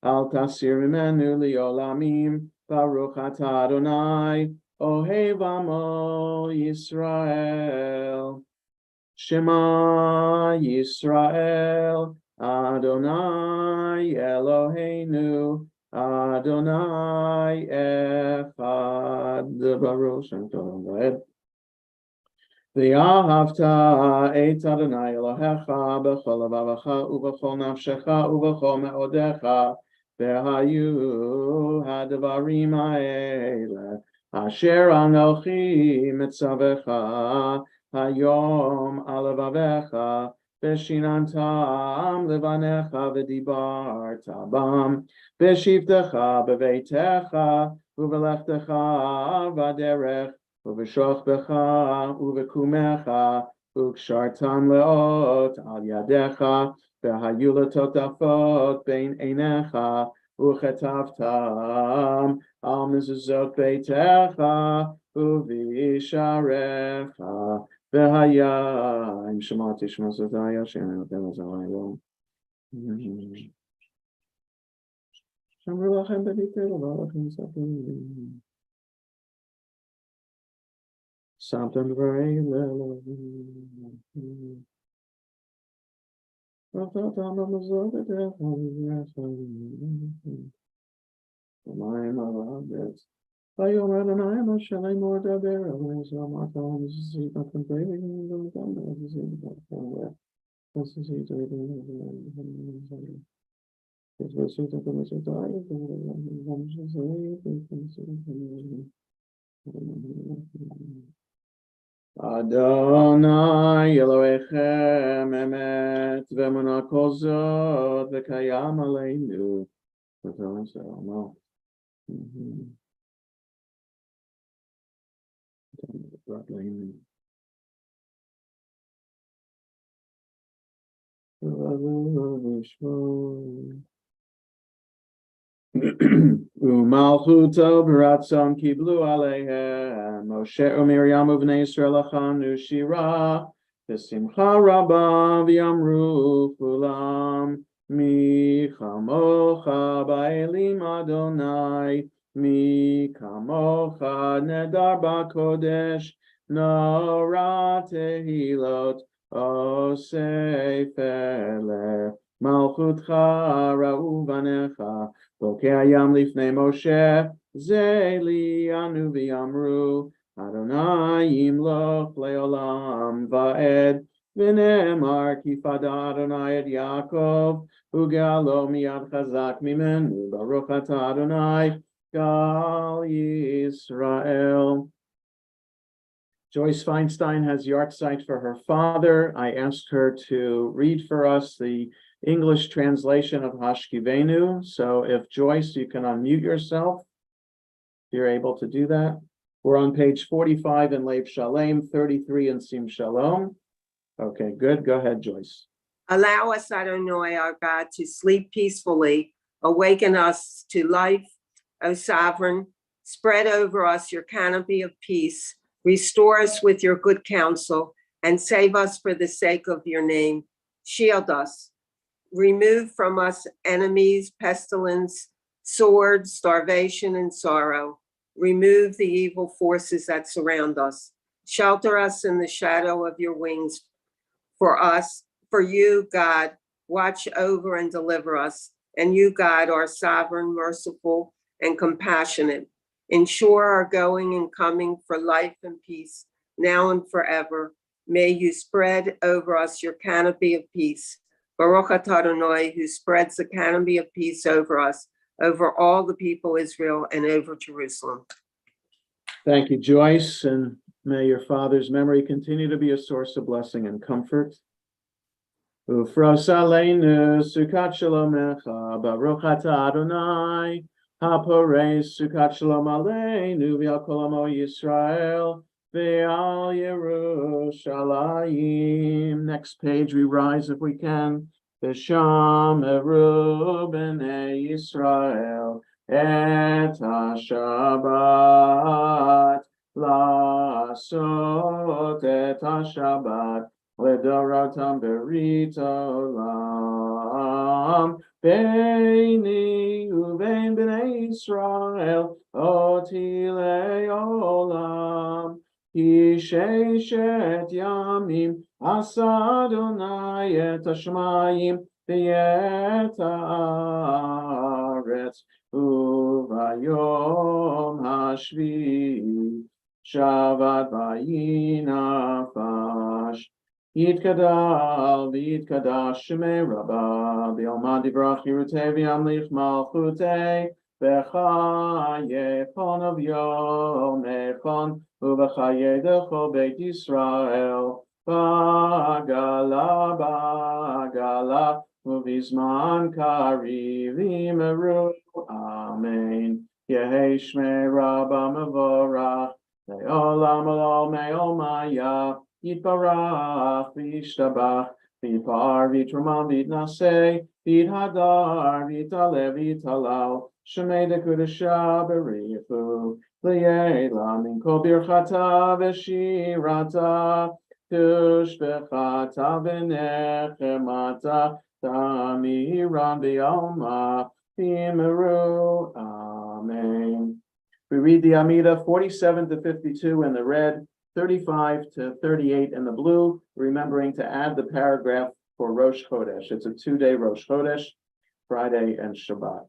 al tasir mimenu li'olamim, Baruch atah Adonai, Ohev amo Yisrael. Shema Yisrael, Adonai Eloheinu, Adonai Echad. Baruch Shem Tov V'ed. V'ahavta et Adonai Elohecha b'chol levavecha u'b'chol nafshecha u'b'chol me'odecha v'hayu hadvarim ha'ele asher anochi mitzavecha hayom al levavecha v'shinantam levanecha v'dibarta bam v'shivtecha b'veitecha u'v'lechtecha v'derech Uv'shochbecha, uv'kumecha, u'kshartam leot al yadecha, v'hayu letotafot bein einecha, u'chetavtam al mezuzot beitecha, uv'isharecha, v'haya im shemati shmosotaya shem elokeinu zalayom. Shamru lachem b'ditel v'alachem sapim. Something very little. Adonai Elohechem emet v'emunah kol zot v'kayam aleinu. Umalchuto b'ratzon kiblu aleihem Moshe u'Miriam u'bnei Yisrael achanu shira v'simcha rabba v'yamru kulam mi chamocha ba'elim Adonai mi kamocha nedar ba'kodesh Nora tehilot osefele malchutcha ra'u banecha bokei hayam lifnei Moshe zeli anu v'yamru Adonai yimloch leolam va'ed v'ne'emar ki fada Adonai et Yaakov ugalo miyad chazak mimenu baruch atah Adonai Gal Yisrael. Joyce Feinstein has yahrzeit for her father. I asked her to read for us the English translation of Hashkivenu. So if Joyce, you can unmute yourself, if you're able to do that. We're on page 45 in Lev Shalem, 33 in Sim Shalom. Okay, good. Go ahead, Joyce. Allow us, Adonai, our God, to sleep peacefully. Awaken us to life, O sovereign. Spread over us your canopy of peace. Restore us with your good counsel and save us for the sake of your name. Shield us. Remove from us enemies, pestilence, sword, starvation, and sorrow. Remove the evil forces that surround us. Shelter us in the shadow of your wings. For you, God, watch over and deliver us. And you, God, are sovereign, merciful, and compassionate. Ensure our going and coming for life and peace, now and forever. May you spread over us your canopy of peace. Baruch atah Adonai, who spreads the canopy of peace over us, over all the people Israel, and over Jerusalem. Thank you, Joyce, and may your father's memory continue to be a source of blessing and comfort. Ufros aleinu sukat shalomecha baruch atah Adonai haporei sukat shalom aleinu v'al kol amo Yisrael v'al Yerushalayim. Next page, we rise if we can. V'shameru b'nei Yisrael et ha-Shabbat la'asot et ha-Shabbat Ledorotam berito olam beini uvein b'nei Israel otile olam ki sheshet yamim asa Adonai et hashmayim v'et haaretz uvayom hashvi Shabbat vayinafash Yitkadal v'yitkadash shemei Rabbi v'yalmad divrach yirutei v'yamlich malchutei v'chaye ponav yomechon uv'chaye dechol beit Yisrael b'gala uv'zman kariv imeru Amen. Yehei shmei Rabbi mevorach le'olam olol me'omaya Yitbarach v'yishtabach v'yipar v'yitruman v'yitnaseh v'yithadar v'yitalev v'yitalal shemei dekudesha b'richu l'yeila min kol birchata v'shirata tushbechata v'nechemata tamiran v'yalma v'yimeru. Amen. We read the Amida 47 to 52 in the red, 35 to 38 in the blue, remembering to add the paragraph for Rosh Chodesh. It's a 2-day Rosh Chodesh, Friday and Shabbat.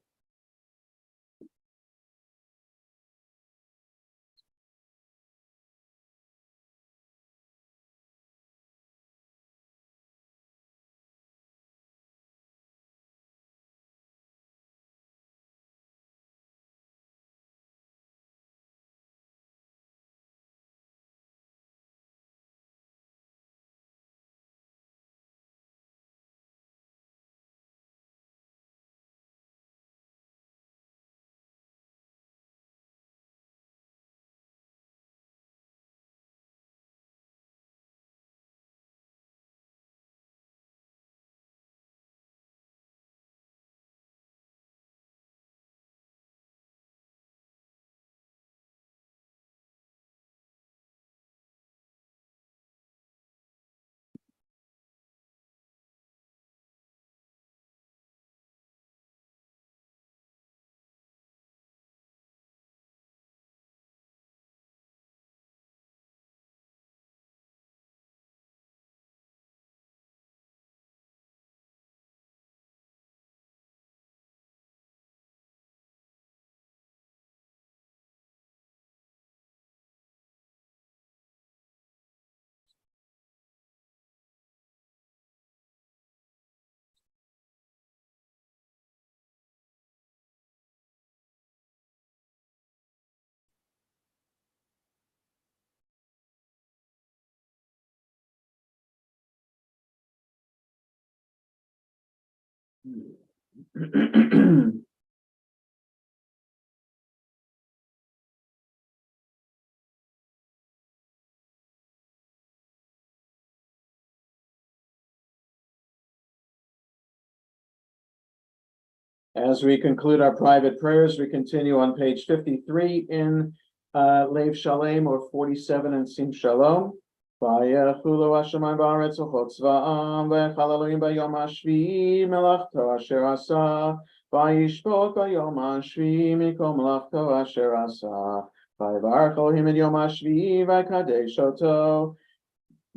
As we conclude our private prayers, we continue on page 53 in Lev Shalem, or 47 in Sim Shalom. Vayechulu Hashemayim ba'aretz v'chol tzva'am v'chalaluim b'yom hashvi'i melachto asher asa vayishpot b'yom hashvi'i mikol melachto asher asa vayvarach Elohim et yom hashvi'i v'kadesh oto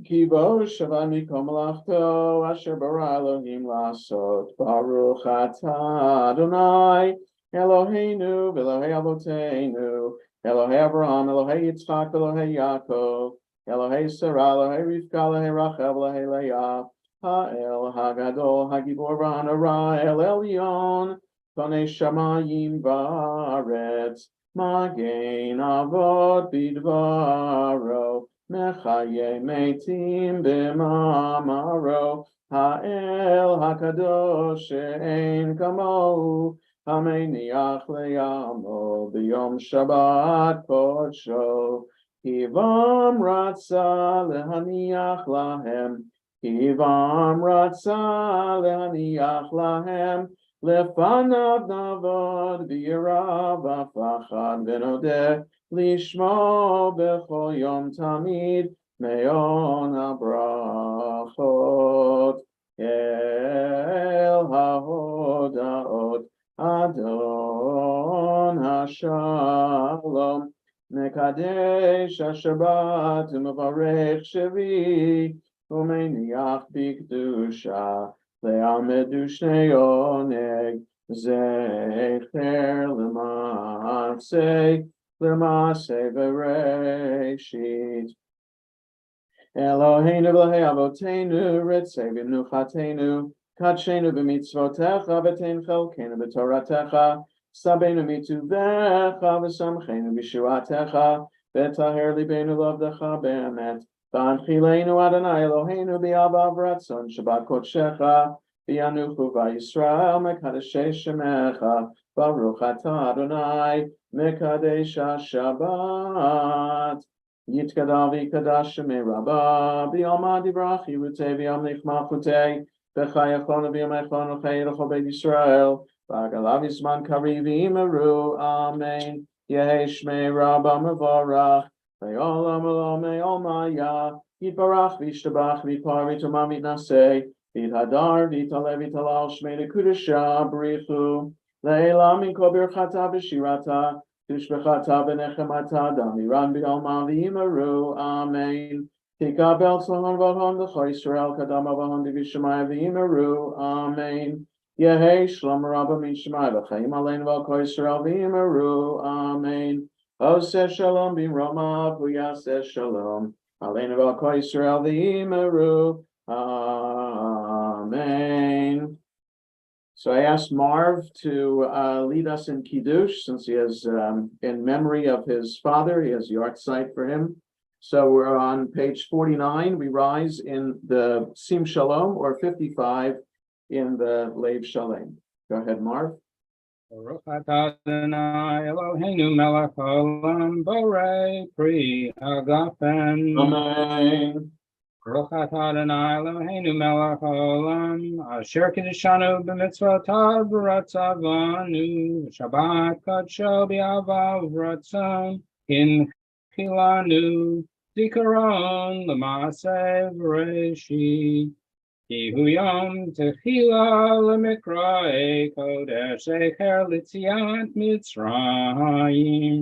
Ki bo shava mikol melachto asher bara Elohim lasot baruch atah Adonai Eloheinu v'Elohei avoteinu Elohei Avraham Elohei Yitzchak Elohei Yaakov Elohei Sarah Elohei Rivka Elohei Rachel Elohei Leah Ha'el Hagadol Hagibor V'Hanara El Elyon Konei Shamayim V'Aretz Magen Avot Bidvaro Mechaye Meitim B'Mamaro Ha'el Hakadosh She'ein Kamohu Hameniach Le'amo B'Yom Shabbat Kodsho Kivam Ratza Lehaniach Lahem Kivam Ratza Lehaniach Lahem Lefanav Navod V'Yirav V'Fachad V'Nodeh Lishmo B'Chol Yom Tamid Me'on HaBrachot El HaHodaot Adon HaShalom Mekadesh HaShabbat U'Mevarech Shevi U'Meniach B'Kedusha Le'amedu Shnei Oneg Zecher L'Maaseh L'Maaseh V'Reishit Eloheinu v'Elohei Avoteinu Ritzei V'Mnuchatenu Katshenu B'Mitzvotecha V'Tein Chelkenu B'Toratecha Sabeinu Mituvecha V'Samchenu B'Shuatecha V'Taher Libeinu L'Avdecha Be'emet V'Anchilenu Adonai Eloheinu B'Avav Ratzon Shabbat Kodshecha V'Yanuchu V'Yisrael Mekadeshei Shemecha Baruch Atah Adonai Mekadesh HaShabbat Yitkadav Yikadash Shemei Rabba B'Yom Divrach Yirutei B'Yom Nichmachutei B'Chayachon B'Yom Echon V'Chayei L'Chol Beit Yisrael V'Agalav Yisman Kariv Yimeru Amen Yehi Shmei Rabba Mevorach V'Olam Elomei Olmaya Yitbarach V'Yishtabach V'Yitpar V'Yitumah V'Yitnaseh V'Yithadar V'Yitaleh V'Yitalal Shmei Nekudesha B'Richu Le'ela Min Kol Birchata V'Shirata Tushbechata V'Nechemata Damiran B'Yalma V'Yimeru Amen Tikabel Tzlon V'Hon L'Chol Yisrael Kadama V'Hon D'Vishamai V'Yimeru Amen Yehei Shlom Rabba Min Shemai V'Chaim Alein V'Kol Yisrael V'Yimeru Amen Oseh Shalom B'Roma V'Yaseh Shalom Alein V'Kol Yisrael V'Yimeru Amen. So I asked Marv to lead us in Kiddush, since he has, in memory of his father, he has a yard site for him. So we're on page 49. We rise in the Sim Shalom, or 55 in the Lev Shalem. Go ahead, Marv. Baruch atah Adonai Eloheinu melech haolam borei pri hagafen. Amen. Baruch atah Adonai Eloheinu melech haolam asher kiddushanu b'mitzvotav v'ratzavanu Shabbat kadsho b'avav ratzon hinchilanu zikaron l'maaseh v'reishit Kihu yom techila l'mikrae kodesh zecher l'tziat Mitzrayim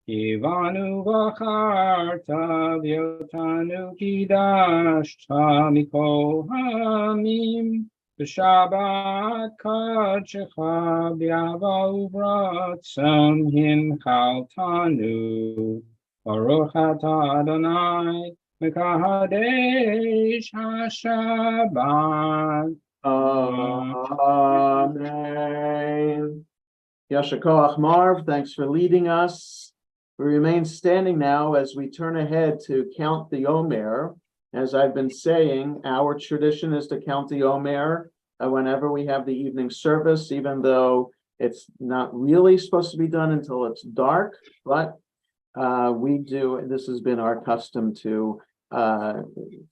Kivanu v'acharta v'yotanu kidashta mikol hamim B'Shabbat kadshecha b'ava uvratzon hinchaltanu Baruch atah Adonai Mekadesh HaShabbat. Amen. Yasher Koach Marv, thanks for leading us. We remain standing now as we turn ahead to count the Omer. As I've been saying, our tradition is to count the Omer whenever we have the evening service, even though it's not really supposed to be done until it's dark, but we do, and this has been our custom to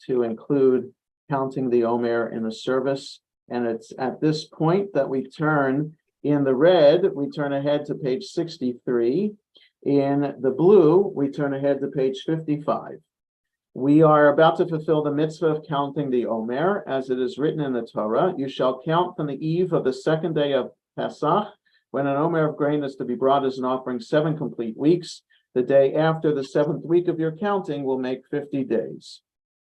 include counting the Omer in the service. And it's at this point that we turn in the red, we turn ahead to page 63. In the blue, we turn ahead to page 55. We are about to fulfill the mitzvah of counting the Omer, as it is written in the Torah. You shall count from the eve of the second day of Pesach, when an Omer of grain is to be brought as an offering 7 complete weeks. The day after the 7th week of your counting will make 50 days.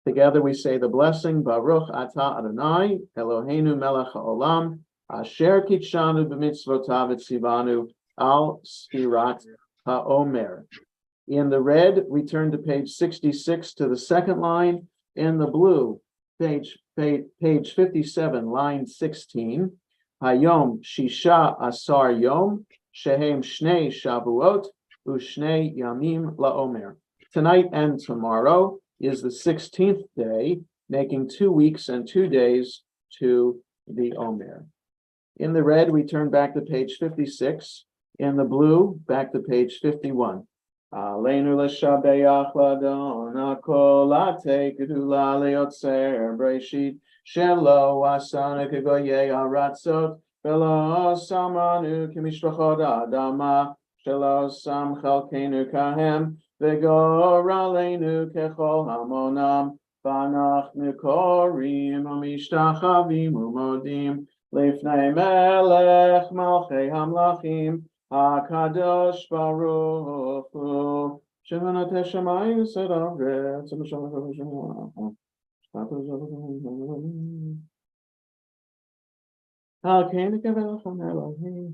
Together we say the blessing, Baruch Atah Adonai, Eloheinu melech haolam, asher kitshanu b'mitzvotav etzivanu al spirat haomer. In the red, we turn to page 66 to the second line. In the blue, page 57, line 16. Hayom shisha asar yom, shehem shnei shavuot, Ushnei Yamim Laomer. Tonight and tomorrow is the 16th day, making 2 weeks and 2 days to the Omer. In the red, we turn back to page 56. In the blue, back to page 51. Aleinu l'shabeach ladon hakol ate gedula leotzer breshit shelo asana kegoyei haratzot velo samanu kimishpachot adama Shelo sam chalkenu kahem, v'gor aleinu kechol hamonam, v'anachnu korim u'mishtachavim u'modim, lifnei melech malchei hamlachim, hakadosh baruch hu, shemonot hashamayim sedaret, Halkenu kevelcham Elohim.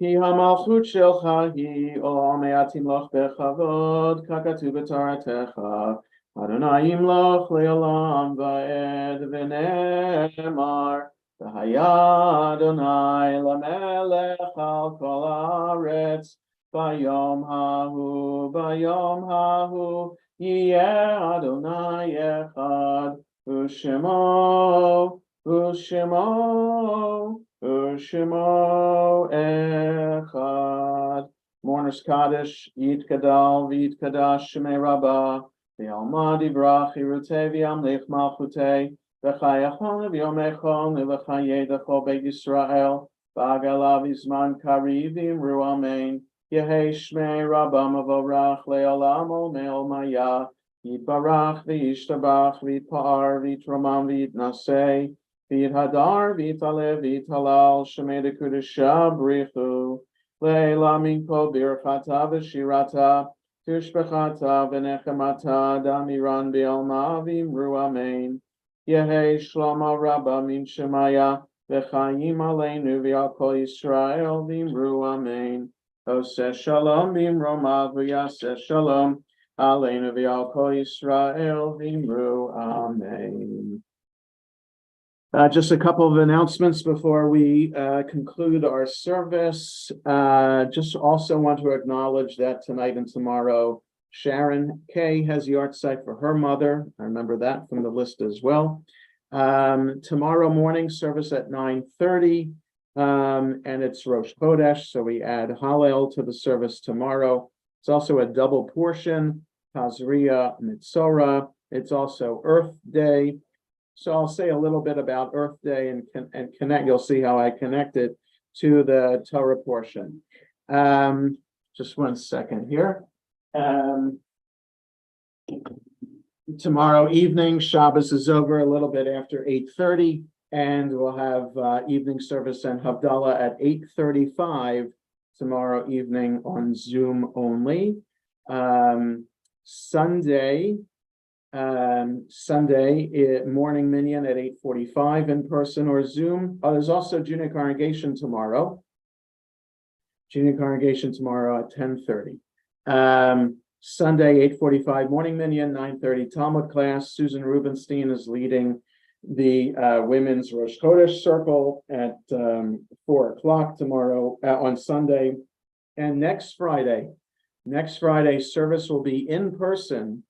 Ki hamalchut shelcha hi olam me'atim loch bechavod kakatu b'toratecha Adonai imloch le'olam va'ed v'ne'emar v'haya Adonai lamelech al kol haaretz v'yom hahu yeh Adonai echad u'shemo echad. Mourner's Kaddish, Yit Kadal, V'Yit Kadash, Shemei Rabba, V'Alma Divrach, Yirutei V'Yamlich Malchutei, V'Chayachon V'Yomechon, V'Chayei D'Chol Beit Yisrael, V'Agalav Yizman Kariv V'Imru Amen, Yehei Shmei Rabba Mavorach, Le'olam Ol Me'ol Maya, Yitbarach V'Yishtabach, V'Yitpa'ar, V'Yitromam, V'Yitnasei, V'Yit Hadar, V'Yitalev, V'Yitalal, Shemei D'Kudesha, Brichu, Leila Minko, Birchata, V'Shirata, Tishbechata, V'Nechemata, Damiran, B'Alma, V'Imru Amen, Yehei Shlomo Rabba, Min Shemaya, V'Chayim Aleinu, V'Al Kol Yisrael, V'Imru Amen, Oseh Shalom, V'Imromav, V'Yaseh Shalom, Aleinu, V'Al Kol Yisrael, V'Imru Amen. Just a couple of announcements before we conclude our service. Just also want to acknowledge that tonight and tomorrow, Sharon Kay has yahrzeit for her mother. I remember that from the list as well. Tomorrow morning service at 9:30, and it's Rosh Chodesh, so we add Hallel to the service tomorrow. It's also a double portion, Tazria Mitzorah. It's also Earth Day. So I'll say a little bit about Earth Day and connect. You'll see how I connect it to the Torah portion. Just 1 second here. Tomorrow evening, Shabbos is over a little bit after 8:30, and we'll have evening service and Havdalah at 8:35 tomorrow evening on Zoom only. Sunday morning minyan at 8:45 in person or Zoom. There's also junior congregation tomorrow. Junior congregation tomorrow at 10:30. Sunday 8:45 morning minyan, 9:30 Talmud class. Susan Rubenstein is leading the women's Rosh Chodesh circle at 4 o'clock tomorrow on Sunday. And next Friday next Friday service will be in person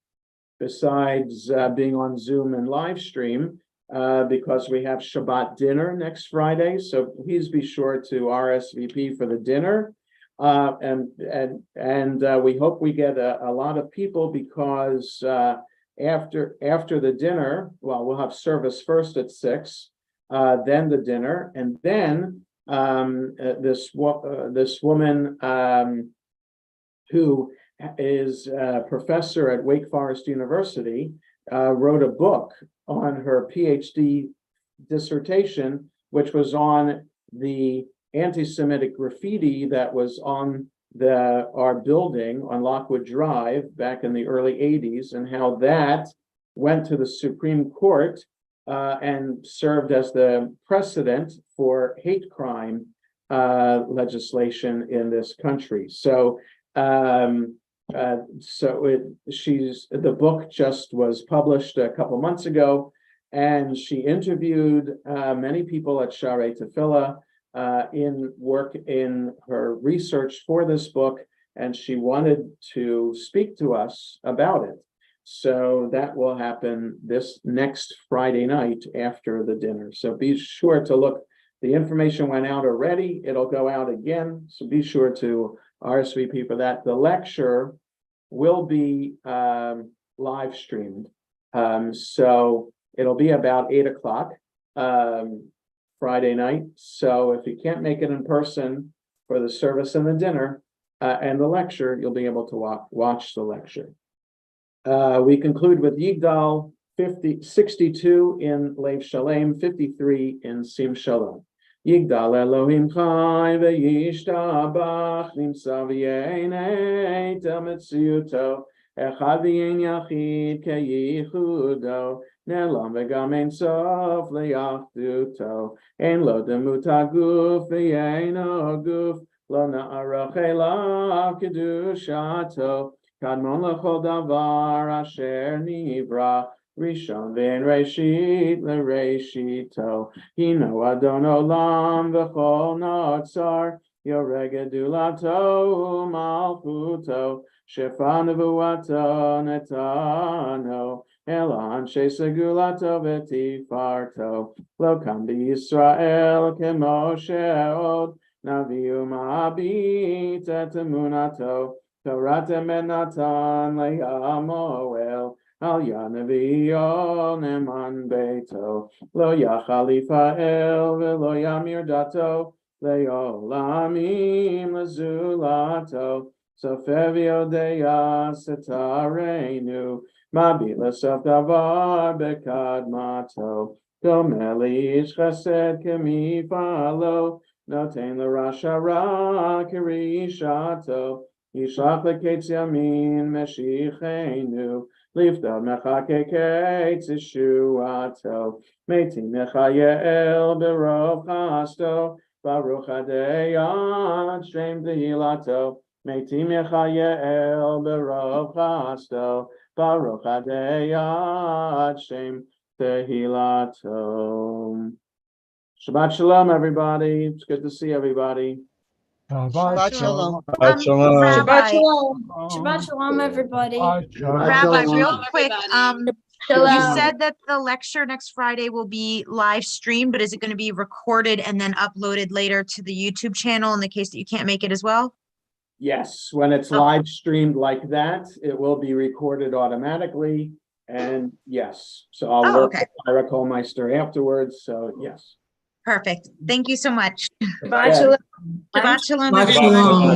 besides being on Zoom and live stream because we have Shabbat dinner next Friday. So please be sure to RSVP for the dinner. And we hope we get a lot of people because after the dinner, well, we'll have service first at 6, then the dinner, and then this woman who is a professor at Wake Forest University wrote a book on her PhD dissertation, which was on the anti-Semitic graffiti that was on our building on Lockwood Drive back in the early 80s, and how that went to the Supreme Court and served as the precedent for hate crime legislation in this country. So the book just was published a couple months ago, and she interviewed many people at Sharei Tefillah in her research for this book, and she wanted to speak to us about it. So that will happen this next Friday night after the dinner. So be sure to look. The information went out already. It'll go out again. So be sure to RSVP for that. The lecture will be live streamed. So it'll be about 8 o'clock Friday night. So if you can't make it in person for the service and the dinner and the lecture, you'll be able to watch the lecture. We conclude with Yigdal 62 in Lev Shalem, 53 in Sim Shalom. Yigdal Elohim Chai ve'yishtabach nimtza v'yenei tel metziuto echad v'yen yachid keyichudo ne'lam v'gam ein sof le'yachduto ein lo demut haguf v'yeino guf lo na'arach elav kedushato kadmon lechol davar asher nivra Rishon ve'en Reshit le'Reshito Hino Adon Olam v'chol notzar Yoreh gedulato malchuto Shefa nevuato netano Elan shesegulato v'tifarto Lo kam b'Yisrael kemo she'od Naviu ma'abit et emunato Toratem et natan le'amoel Al Yanaviyo Neman Beito Lo Yachalifa El Velo Yamir Dato Leolamim Lazulato Sofevio Deya Setarenu Mabila Sof Davar Bekadmato Gomeli Ish Chesed Kemi Falo Noten L'Rashara Kirishato Yishlach Leketz Yamin Meshichenu Lifta mechakekei tishuato, meti mechayel berov chasto, baruch adeyad shem tehilato, meti mechayel berov chasto, baruch adeyad shem tehilato. Shabbat shalom, everybody. It's good to see everybody. Shabbat Shalom. Shabbat Rabbi, shalom. Shabbat shalom, everybody. Shabbat Rabbi, shalom. real quick, everybody. you said that the lecture next Friday will be live streamed, but is it going to be recorded and then uploaded later to the YouTube channel in the case that you can't make it as well? Yes, when it's live streamed like that, it will be recorded automatically. And yes, so I'll work with Ira Kohlmeister afterwards. So yes. Perfect. Thank you so much. Shabbat shalom. Shabbat shalom, Shabbat everyone. shalom.